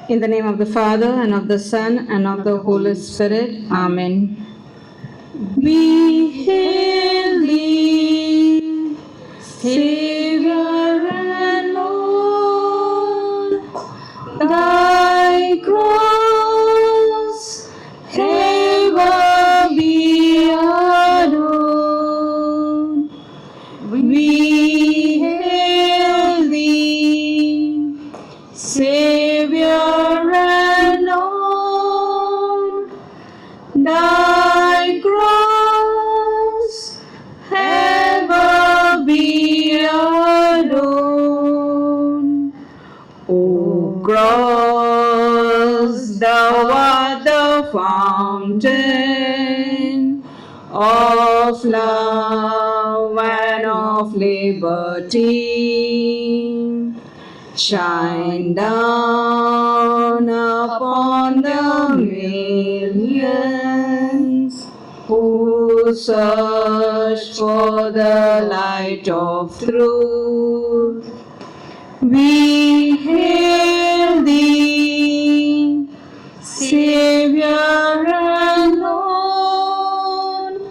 In the name of the Father, and of the Son, and of the Holy Spirit. Amen. We hail thee, Savior and Lord. Thy cross ever be adored. We hail thee, Savior and Lord. Thy cross ever be adored. O cross, thou art the fountain of love and of liberty. Shine down upon the millions who search for the light of truth. We hail thee, Savior and Lord.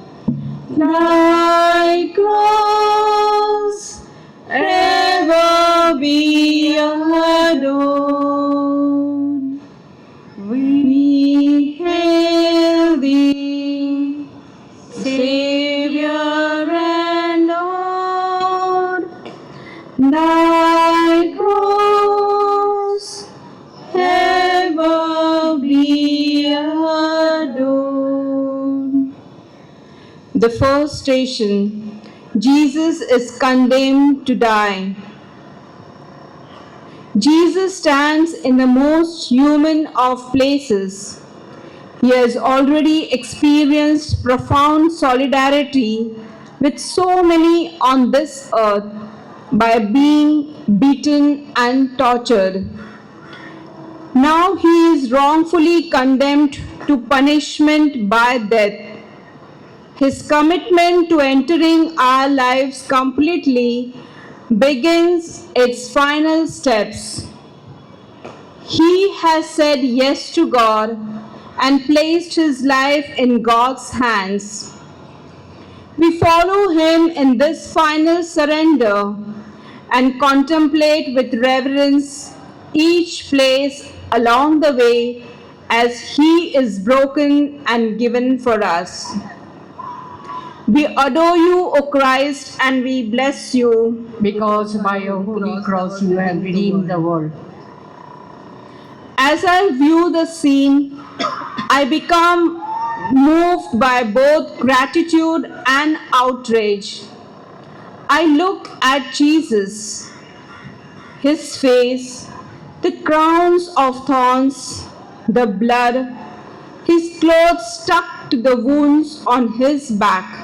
Thy cross ever be adored. We hail thee, Savior and Lord. Thy cross ever be adored. The first station, Jesus is condemned to die. Jesus stands in the most human of places. He has already experienced profound solidarity with so many on this earth by being beaten and tortured. Now he is wrongfully condemned to punishment by death. His commitment to entering our lives completely begins its final steps. He has said yes to God and placed his life in God's hands. We follow him in this final surrender and contemplate with reverence each place along the way as he is broken and given for us. We adore you, O Christ, and we bless you, because by your holy cross you have redeemed the world. As I view the scene, I become moved by both gratitude and outrage. I look at Jesus, his face, the crowns of thorns, the blood, his clothes stuck to the wounds on his back.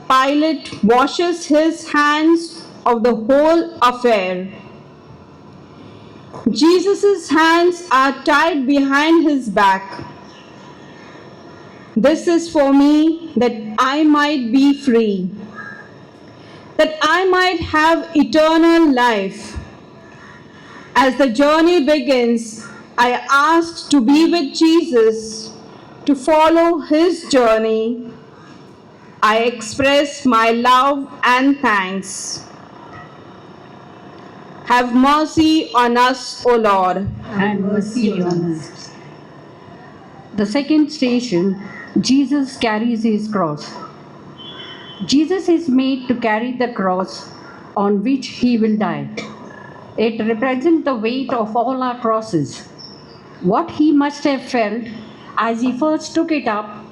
Pilate washes his hands of the whole affair. Jesus' hands are tied behind his back. This is for me that I might be free, that I might have eternal life. As the journey begins, I ask to be with Jesus, to follow his journey. I express my love and thanks. Have mercy on us, O Lord. And mercy on us. The second station, Jesus carries his cross. Jesus is made to carry the cross on which he will die. It represents the weight of all our crosses. What he must have felt as he first took it up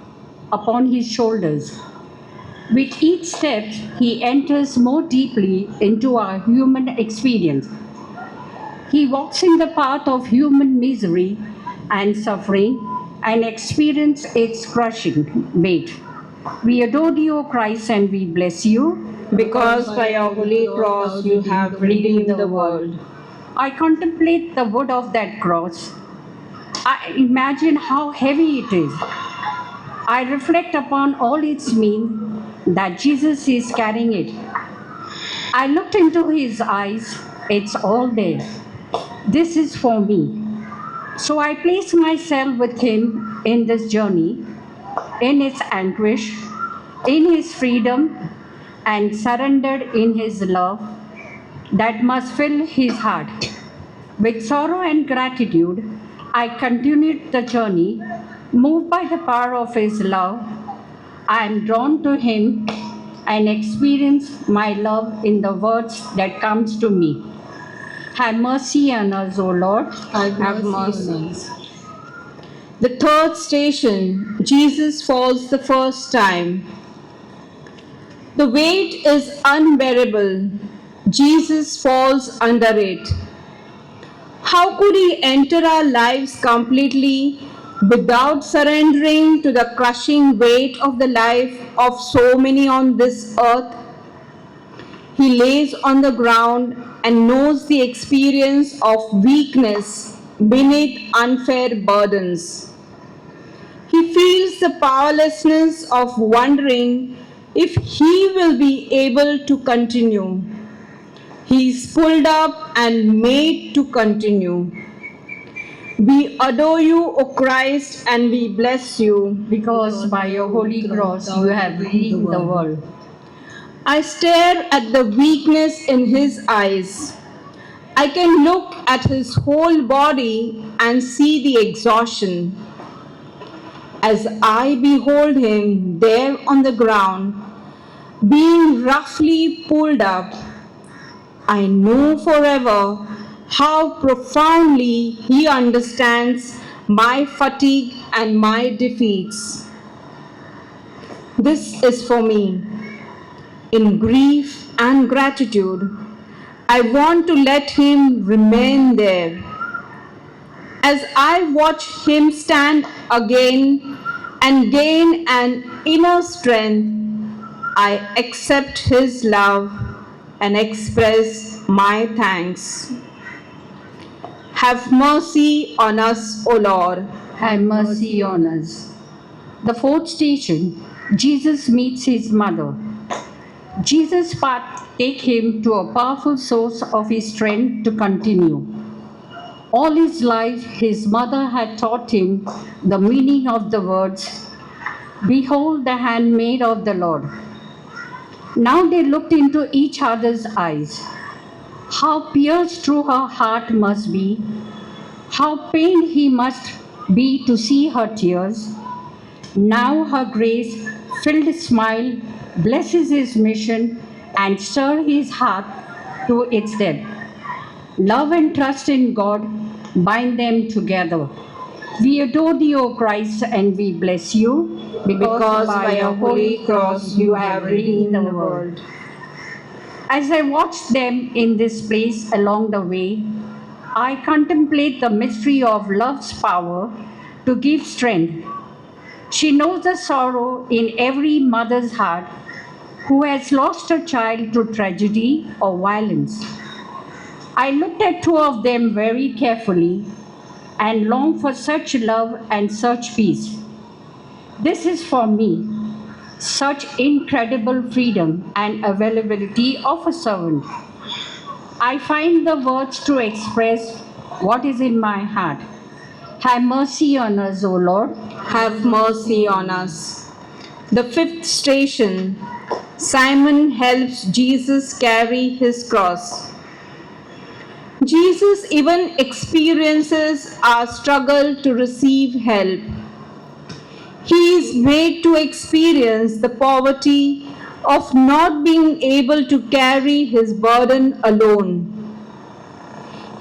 upon his shoulders. With each step, he enters more deeply into our human experience. He walks in the path of human misery and suffering and experiences its crushing weight. We adore you, O Christ, and we bless you, Because by your holy cross you have redeemed the world. I contemplate the wood of that cross. I imagine how heavy it is. I reflect upon all its meaning, that Jesus is carrying it. I looked into his eyes, it's all there. This is for me. So I place myself with him in this journey, in his anguish, in his freedom, and surrendered in his love that must fill his heart. With sorrow and gratitude, I continued the journey, moved by the power of his love. I am drawn to him and experience my love in the words that comes to me. Have mercy on us, O Lord. Have mercy. The third station, Jesus falls the first time. The weight is unbearable. Jesus falls under it. How could he enter our lives completely without surrendering to the crushing weight of the life of so many on this earth? He lays on the ground and knows the experience of weakness beneath unfair burdens. He feels the powerlessness of wondering if he will be able to continue. He is pulled up and made to continue. We adore you, O Christ, and we bless you. Because by your holy cross you have redeemed the world. I stare at the weakness in his eyes. I can look at his whole body and see the exhaustion. As I behold him there on the ground, being roughly pulled up, I know forever how profoundly he understands my fatigue and my defeats. This is for me. In grief and gratitude, I want to let him remain there. As I watch him stand again and gain an inner strength, I accept his love and express my thanks. Have mercy on us, O Lord. Have mercy on us. The fourth station, Jesus meets his mother. Jesus' path take him to a powerful source of his strength to continue. All his life, his mother had taught him the meaning of the words, "Behold the handmaid of the Lord." Now they looked into each other's eyes. How pierced through her heart must be, how pained he must be to see her tears. Now her grace filled smile blesses his mission and stir his heart to its depth. Love and trust in God bind them together. We adore thee, O Christ, and we bless you, Because by your holy cross you have redeemed the world. As I watch them in this place along the way, I contemplate the mystery of love's power to give strength. She knows the sorrow in every mother's heart who has lost a child to tragedy or violence. I looked at two of them very carefully and longed for such love and such peace. This is for me, such incredible freedom and availability of a servant. I find the words to express what is in my heart. Have mercy on us, O Lord. Have mercy on us. The fifth station, Simon helps Jesus carry his cross. Jesus even experiences our struggle to receive help. He is made to experience the poverty of not being able to carry his burden alone.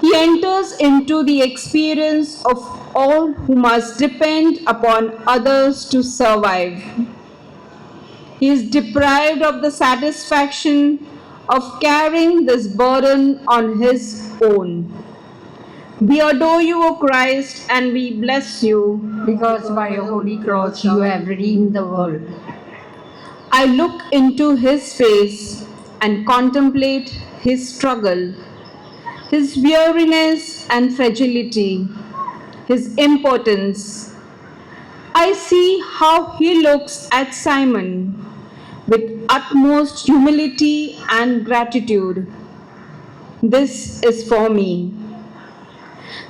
He enters into the experience of all who must depend upon others to survive. He is deprived of the satisfaction of carrying this burden on his own. We adore you, O Christ, and we bless you. Because by your holy cross you have redeemed the world. I look into his face and contemplate his struggle, his weariness and fragility, his impotence. I see how he looks at Simon with utmost humility and gratitude. This is for me.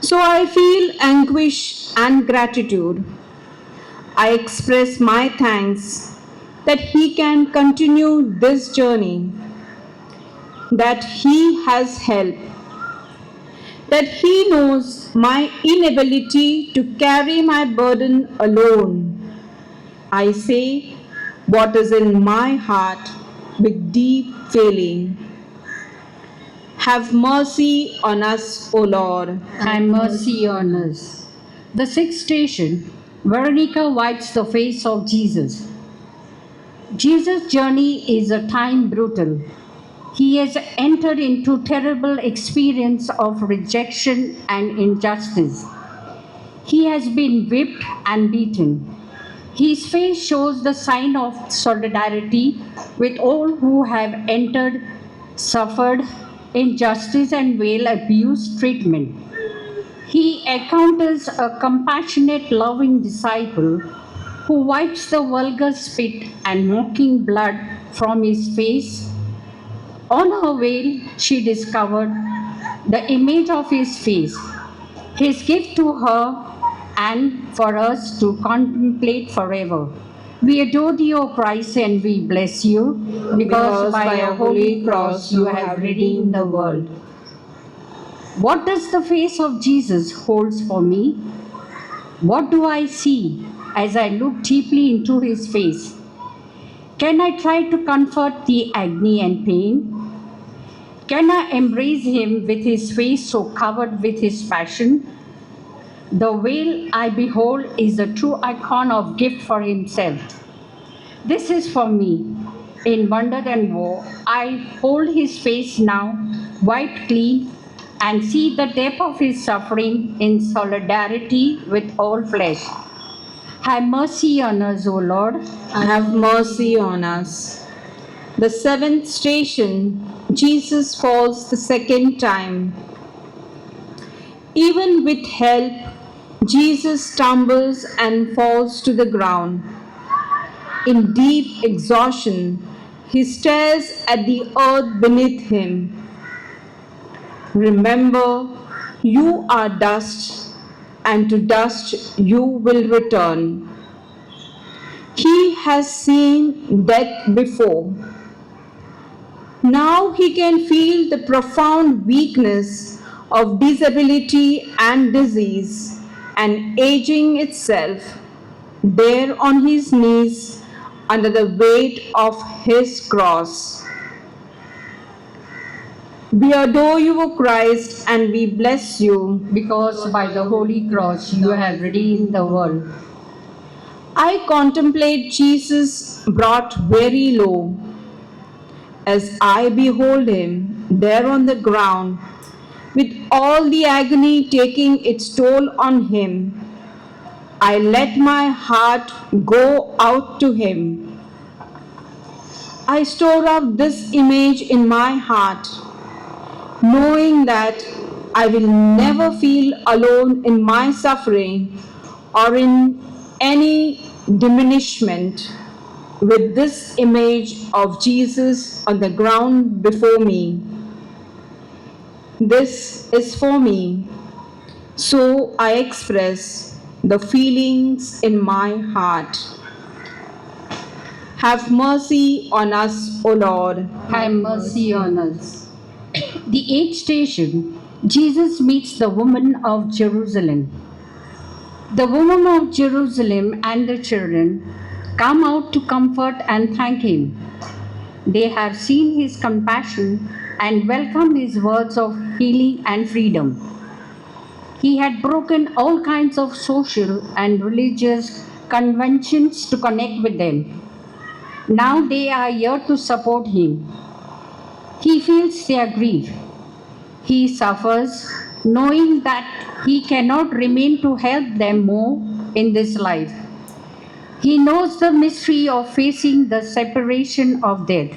So I feel anguish and gratitude. I express my thanks that He can continue this journey, that He has help, that He knows my inability to carry my burden alone. I say what is in my heart with deep feeling. Have mercy on us, O Lord. Have mercy on us. The sixth station, Veronica wipes the face of Jesus. Jesus' journey is a time brutal. He has entered into terrible experience of rejection and injustice. He has been whipped and beaten. His face shows the sign of solidarity with all who have entered, suffered injustice and will abuse treatment. He encounters a compassionate, loving disciple who wipes the vulgar spit and mocking blood from his face. On her veil, she discovered the image of his face, his gift to her and for us to contemplate forever. We adore thee, O Christ, and we bless you, because by your holy cross you have redeemed the world. What does the face of Jesus holds for me? What do I see as I look deeply into his face? Can I try to comfort the agony and pain? Can I embrace him with his face so covered with his passion? The veil I behold is the true icon of gift for himself. This is for me. In wonder and woe, I hold his face now, wiped clean, and see the depth of his suffering in solidarity with all flesh. Have mercy on us, O Lord. Have mercy on us. The seventh station, Jesus falls the second time. Even with help, Jesus stumbles and falls to the ground. In deep exhaustion, he stares at the earth beneath him. Remember, you are dust, and to dust you will return. He has seen death before. Now he can feel the profound weakness of disability and disease and aging itself, there on his knees under the weight of his cross. We adore you, O Christ, and we bless you. Because by the holy cross you have redeemed the world. I contemplate Jesus brought very low. As I behold him there on the ground, with all the agony taking its toll on him, I let my heart go out to him. I store up this image in my heart, knowing that I will never feel alone in my suffering or in any diminishment with this image of Jesus on the ground before me. This is for me, so I express the feelings in my heart. Have mercy on us, O Lord. Have mercy on us. The eighth station, Jesus meets the woman of Jerusalem. The woman of Jerusalem and the children come out to comfort and thank him. They have seen his compassion and welcome his words of healing and freedom. He had broken all kinds of social and religious conventions to connect with them. Now they are here to support him. He feels their grief. He suffers, knowing that he cannot remain to help them more in this life. He knows the mystery of facing the separation of death.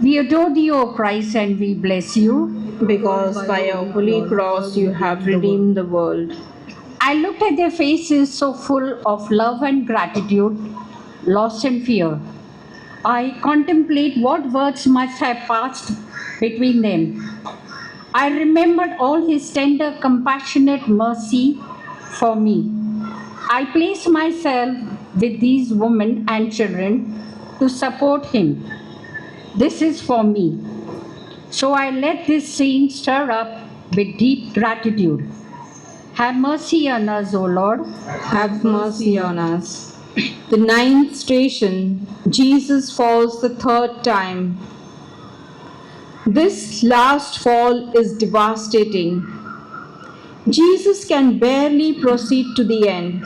We adore thee, O Christ, and we bless you. Because by your holy cross you have redeemed the world. I looked at their faces so full of love and gratitude, lost in fear. I contemplate what words must have passed between them. I remembered all his tender, compassionate mercy for me. I placed myself with these women and children to support him. This is for me. So I let this scene stir up with deep gratitude. Have mercy on us, O Lord. Have mercy on us. The ninth station, Jesus falls the third time. This last fall is devastating. Jesus can barely proceed to the end.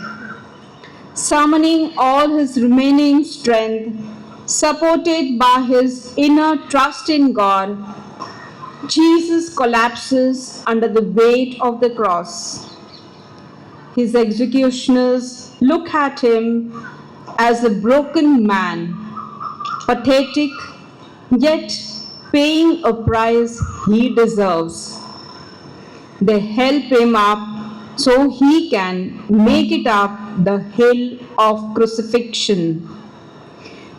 Summoning all his remaining strength, supported by his inner trust in God, Jesus collapses under the weight of the cross. His executioners look at him as a broken man, pathetic, yet paying a price he deserves. They help him up so he can make it up the hill of crucifixion.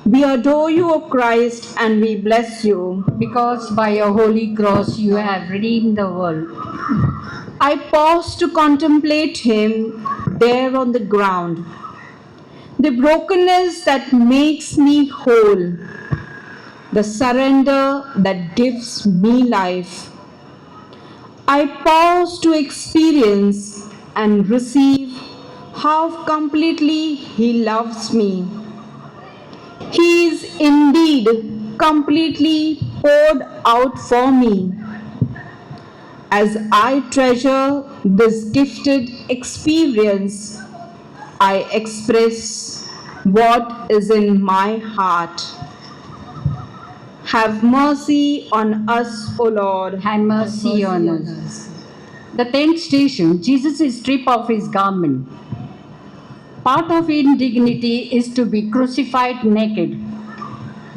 We adore you, O Christ, and we bless you. Because by your holy cross you have redeemed the world. I pause to contemplate him there on the ground. The brokenness that makes me whole, the surrender that gives me life. I pause to experience and receive how completely he loves me. He is indeed completely poured out for me. As I treasure this gifted experience, I express what is in my heart. Have mercy on us, O Lord. Have mercy on us. The 10th station, Jesus is stripped of his garment. Part of indignity is to be crucified naked.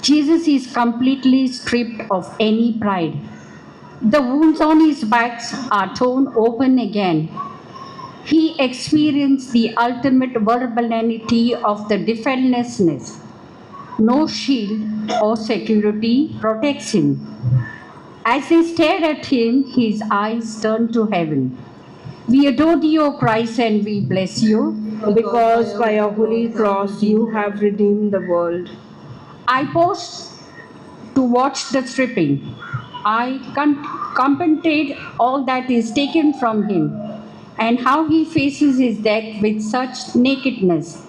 Jesus is completely stripped of any pride. The wounds on his back are torn open again. He experienced the ultimate vulnerability of the defenselessness. No shield or security protects him. As they stared at him, his eyes turned to heaven. We adore thee, O Christ, and we bless you. Because by your holy cross you have redeemed the world. I paused to watch the stripping. I contemplate all that is taken from him and how he faces his death with such nakedness.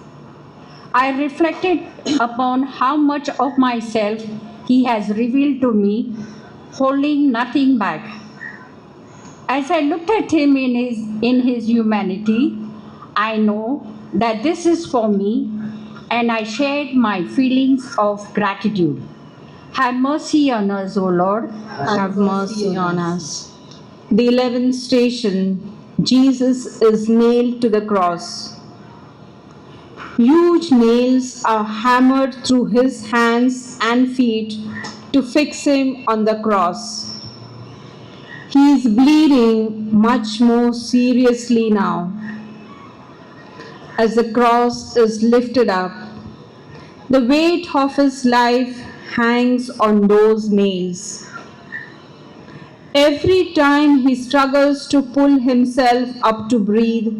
I reflected upon how much of myself he has revealed to me, holding nothing back. As I looked at him in his humanity, I know that this is for me, and I shared my feelings of gratitude. Have mercy on us, O Lord. Have mercy on us. The 11th station, Jesus is nailed to the cross. Huge nails are hammered through his hands and feet to fix him on the cross. He is bleeding much more seriously now. As the cross is lifted up, the weight of his life hangs on those nails. Every time he struggles to pull himself up to breathe,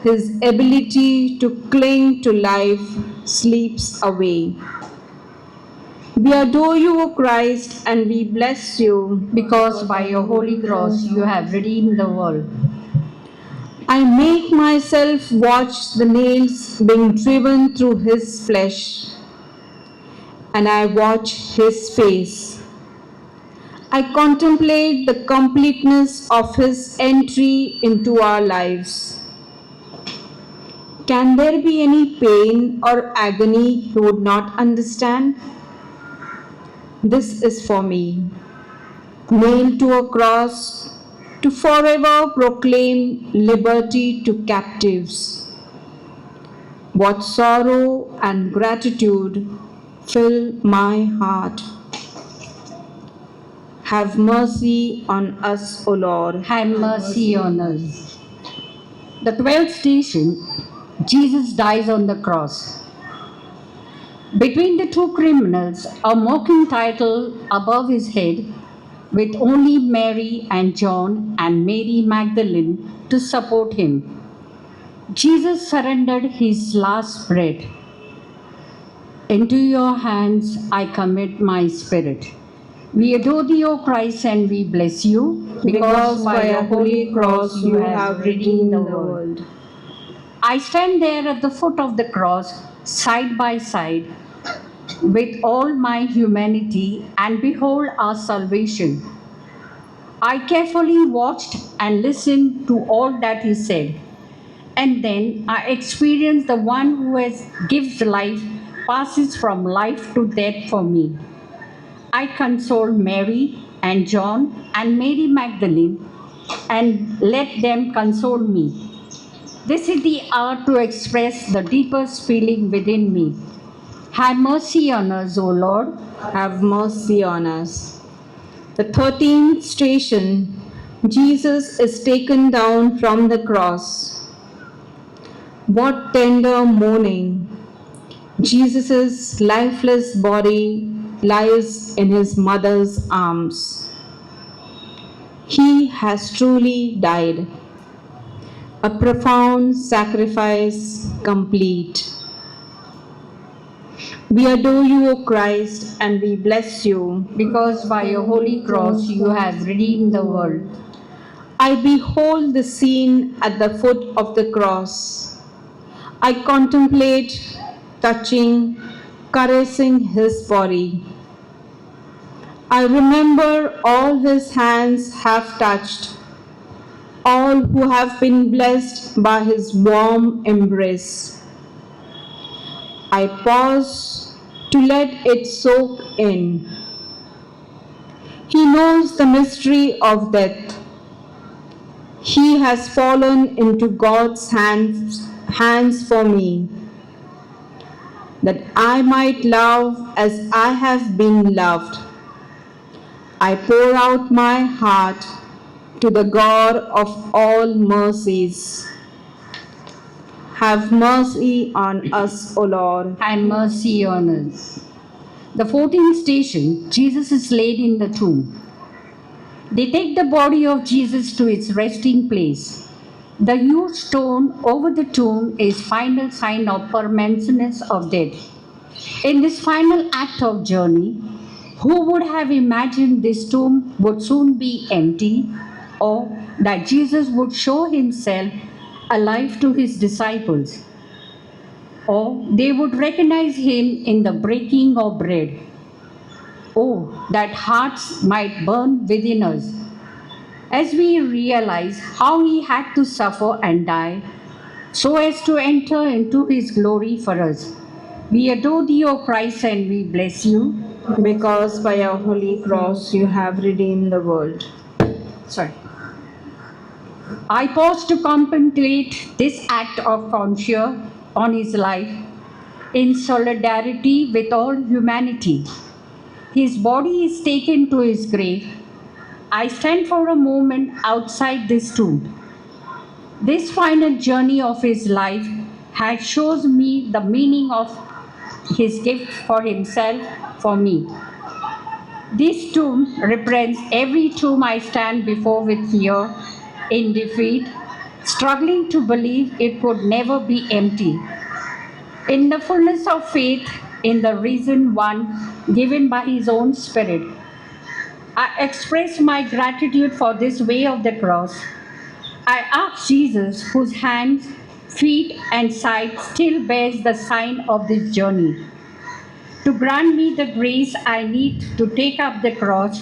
his ability to cling to life slips away. We adore you, O Christ, and we bless you. Because by your holy cross you have redeemed the world. I make myself watch the nails being driven through his flesh, and I watch his face. I contemplate the completeness of his entry into our lives. Can there be any pain or agony he would not understand? This is for me, nailed to a cross to forever proclaim liberty to captives. What sorrow and gratitude fill my heart. Have mercy on us, O Lord. Have mercy on us. The 12th station, Jesus dies on the cross. Between the two criminals, a mocking title above his head, with only Mary and John and Mary Magdalene to support him. Jesus surrendered his last breath. Into your hands I commit my spirit. We adore thee, O Christ, and we bless you, Because by your holy cross you have redeemed the world. I stand there at the foot of the cross, side by side, with all my humanity, and behold our salvation. I carefully watched and listened to all that he said. And then I experienced the one who gives life, passes from life to death for me. I consoled Mary and John and Mary Magdalene and let them console me. This is the hour to express the deepest feeling within me. Have mercy on us, O Lord. Have mercy on us. The 13th station, Jesus is taken down from the cross. What tender mourning! Jesus' lifeless body lies in his mother's arms. He has truly died. A profound sacrifice complete. We adore you, O Christ, and we bless you. Because by your holy cross you have redeemed the world. I behold the scene at the foot of the cross. I contemplate, touching, caressing his body. I remember all his hands have touched, all who have been blessed by his warm embrace. I pause to let it soak in. He knows the mystery of death. He has fallen into God's hands for me, that I might love as I have been loved. I pour out my heart to the God of all mercies. Have mercy on us, O Lord. Have mercy on us. The 14th station, Jesus is laid in the tomb. They take the body of Jesus to its resting place. The huge stone over the tomb is final sign of permanence of death. In this final act of journey, who would have imagined this tomb would soon be empty, or that Jesus would show himself alive to his disciples, or they would recognize him in the breaking of bread? Oh, that hearts might burn within us as we realize how he had to suffer and die so as to enter into his glory for us. We adore thee, O Christ, and we bless you. Because by your holy cross you have redeemed the world. Sorry. I pause to contemplate this act of conquer on his life in solidarity with all humanity. His body is taken to his grave. I stand for a moment outside this tomb. This final journey of his life has shows me the meaning of his gift for himself, for me. This tomb represents every tomb I stand before with fear, in defeat, struggling to believe it could never be empty. In the fullness of faith in the risen one given by his own Spirit, I express my gratitude for this way of the cross. I ask Jesus, whose hands, feet, and side still bears the sign of this journey, to grant me the grace I need to take up the cross,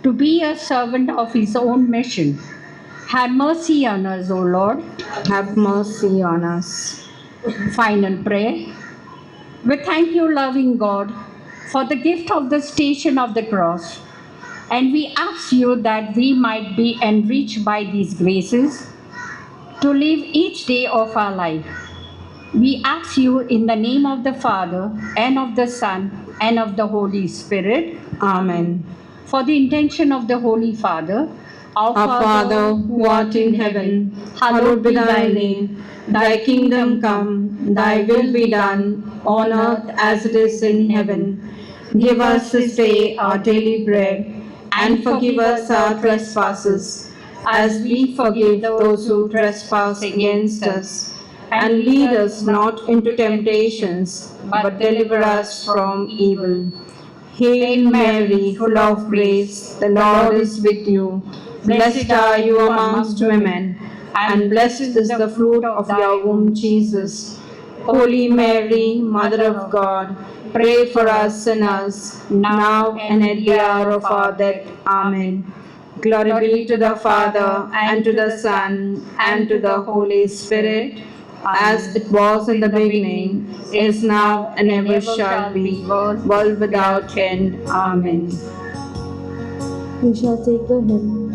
to be a servant of his own mission. Have mercy on us, O Lord. Have mercy on us. Final prayer. We thank you, loving God, for the gift of the station of the cross, and we ask you that we might be enriched by these graces to live each day of our life. We ask you in the name of the Father, and of the Son, and of the Holy Spirit. Amen. For the intention of the Holy Father, Our Father, who art in heaven, hallowed be thy name. Thy kingdom come, thy will be done, on earth as it is in heaven. Give us this day our daily bread, and forgive us our trespasses, as we forgive those who trespass against us. And lead us not into temptations, but deliver us from evil. Hail Mary, full of grace, the Lord is with you. Blessed are you amongst women, and blessed is the fruit of your womb, Jesus. Holy Mary, Mother of God, pray for us sinners, now and at the hour of our death. Amen. Glory be to the Father, and to the Son, and to the Holy Spirit, as it was in the beginning, is now, and ever shall be, world without end. Amen. We shall take the hymn,